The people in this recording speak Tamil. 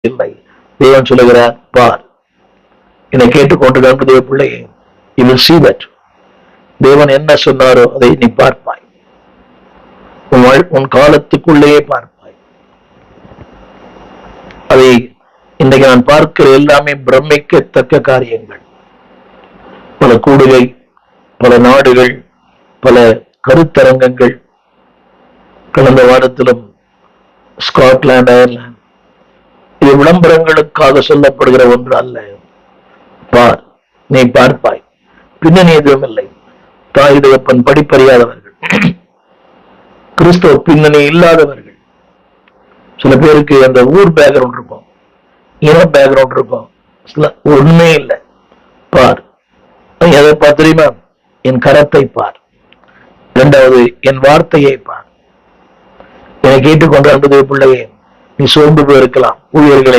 இல்லை. தேவன் சொல்லுகிறார், பார், என்னை கேட்டுக்கொண்டு அன்புடைய பிள்ளையே, you will see that. தேவன் என்ன சொன்னாரோ அதை நீ பார்ப்பாய். உன் காலத்துக்குள்ளேயே பார்ப்பாய். அதை இன்றைக்கு நான் பார்க்கிற எல்லாமே பிரமிக்கத்தக்க காரியங்கள். பல கூடுகை, பல நாடுகள், பல கருத்தரங்கங்கள். கடந்த வாரத்திலும் ஸ்காட்லாந்து, அயர்லாந்து. இது விளம்பரங்களுக்காக சொல்லப்படுகிற ஒன்று அல்ல. பார், நீ பார்ப்பாய். பின்னணி எதுவும் இல்லை. தாய் தகப்பன் படிப்பறியாதவர்கள், கிறிஸ்தவ பின்னணி இல்லாதவர்கள். சில பேருக்கு அந்த ஊர் பேக்ரவுண்ட் இருக்கும், இன பேக்ரவுண்ட் இருக்கும், ஒண்ணுமே இல்லை. பார், எதை பார் தெரியுமா? என் கரத்தை பார். இரண்டாவது, என் வார்த்தையை பார். என்னை கேட்டுக்கொண்டு அன்புடைய பிள்ளையே, நீ சோர்ந்து போயிருக்கலாம். ஊழியர்களை